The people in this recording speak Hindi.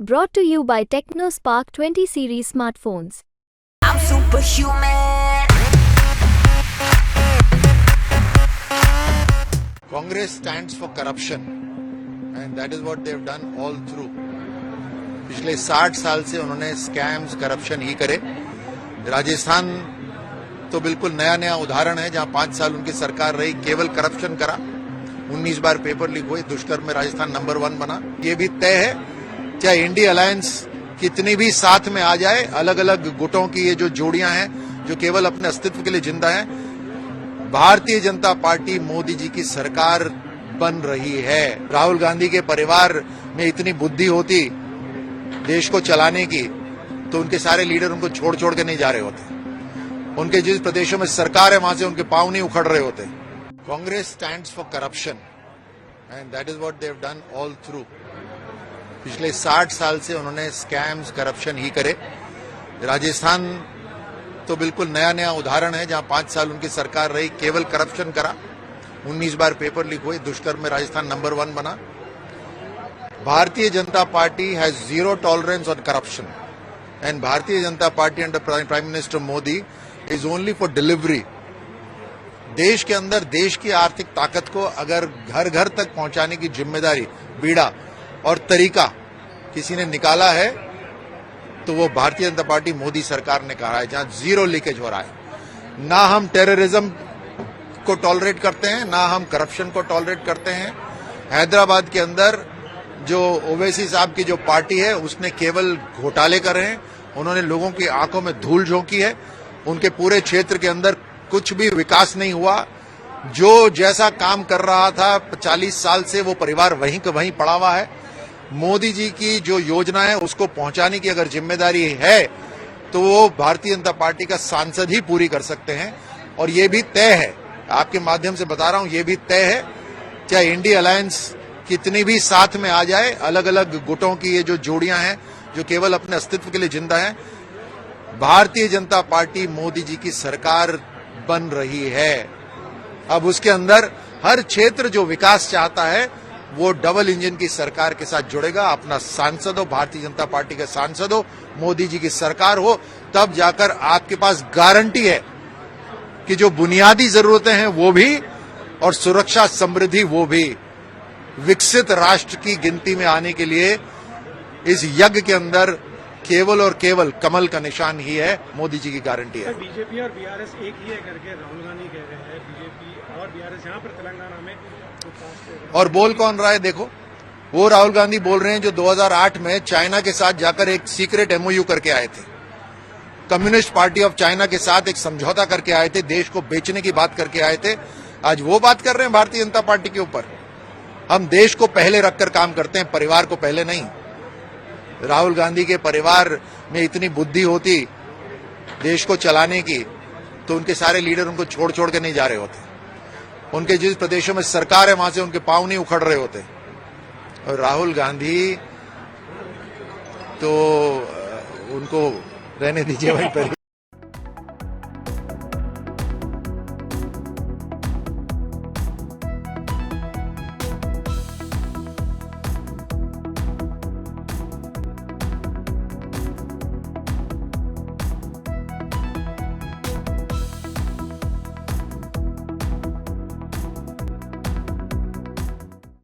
Brought to you by TechnoSpark 20 series smartphones. I'm superhuman. Congress stands for corruption and that is what they've done all through. पिछले 60 साल से उन्होंने स्कैम्स करप्शन ही करे। राजस्थान तो बिल्कुल नया नया उदाहरण है जहां 5 साल उनकी सरकार रही, केवल करप्शन करा। 19 बार पेपर लीक हुए, दुष्कर्म में राजस्थान नंबर 1 बना। ये भी तय है चाहे इंडी अलायंस कितनी भी साथ में आ जाए, अलग अलग गुटों की ये जो जोड़ियां हैं जो केवल अपने अस्तित्व के लिए जिंदा है, भारतीय जनता पार्टी मोदी जी की सरकार बन रही है। राहुल गांधी के परिवार में इतनी बुद्धि होती देश को चलाने की तो उनके सारे लीडर उनको छोड़ छोड़ के नहीं जा रहे होते। उनके जिस प्रदेशों में सरकार है वहां से उनके पांव नहीं उखड़ रहे होते। Congress stands for corruption and that is what they have done all through. पिछले 60 साल से उन्होंने स्कैम्स करप्शन ही करे। राजस्थान तो बिल्कुल नया नया उदाहरण है जहां 5 साल उनकी सरकार रही, केवल करप्शन करा। 19 बार पेपर लीक हुए, दुष्कर्म में राजस्थान नंबर 1 बना। Bharatiya Janata party has zero tolerance on corruption and Bharatiya Janata party under prime minister Modi is only for delivery. देश के अंदर देश की आर्थिक ताकत को अगर घर घर तक पहुंचाने की जिम्मेदारी, बीड़ा और तरीका किसी ने निकाला है तो वो भारतीय जनता पार्टी मोदी सरकार ने कहा है, जहां जीरो लीकेज हो रहा है। ना हम टेररिज्म को टॉलरेट करते हैं, ना हम करप्शन को टॉलरेट करते हैं। हैदराबाद के अंदर जो ओवैसी साहब की जो पार्टी है उसने केवल घोटाले करे हैं, उन्होंने लोगों की आंखों में धूल झोंकी है। उनके पूरे क्षेत्र के अंदर कुछ भी विकास नहीं हुआ। जो जैसा काम कर रहा था 40 साल से वो परिवार वहीं का वहीं पड़ा हुआ है। मोदी जी की जो योजना है उसको पहुंचाने की अगर जिम्मेदारी है तो वो भारतीय जनता पार्टी का सांसद ही पूरी कर सकते हैं। और ये भी तय है, आपके माध्यम से बता रहा हूं, ये भी तय है चाहे इंडी अलायंस कितनी भी साथ में आ जाए, अलग अलग गुटों की ये जो जोड़ियां हैं जो केवल अपने अस्तित्व के लिए जिंदा है, भारतीय जनता पार्टी मोदी जी की सरकार बन रही है। अब उसके अंदर हर क्षेत्र जो विकास चाहता है वो डबल इंजन की सरकार के साथ जुड़ेगा। अपना सांसद हो, भारतीय जनता पार्टी के सांसद हो, मोदी जी की सरकार हो, तब जाकर आपके पास गारंटी है कि जो बुनियादी जरूरतें हैं वो भी और सुरक्षा समृद्धि वो भी। विकसित राष्ट्र की गिनती में आने के लिए इस यज्ञ के अंदर केवल और केवल कमल का निशान ही है, मोदी जी की गारंटी है। बीजेपी और बीआरएस एक ही है करके राहुल गांधी कह रहे हैं। बीजेपी और बीआरएस यहाँ पर तेलंगाना में और बोल कौन रहा है? देखो, वो राहुल गांधी बोल रहे हैं जो 2008 में चाइना के साथ जाकर एक सीक्रेट एमओयू करके आए थे। कम्युनिस्ट पार्टी ऑफ चाइना के साथ एक समझौता करके आए थे, देश को बेचने की बात करके आए थे। आज वो बात कर रहे हैं भारतीय जनता पार्टी के ऊपर। हम देश को पहले रखकर काम करते हैं, परिवार को पहले नहीं। राहुल गांधी के परिवार में इतनी बुद्धि होती देश को चलाने की तो उनके सारे लीडर उनको छोड़ छोड़ के नहीं जा रहे होते। उनके जिस प्रदेशों में सरकार है वहां से उनके पांव नहीं उखड़ रहे होते। और राहुल गांधी तो उनको रहने दीजिए वहीं पर।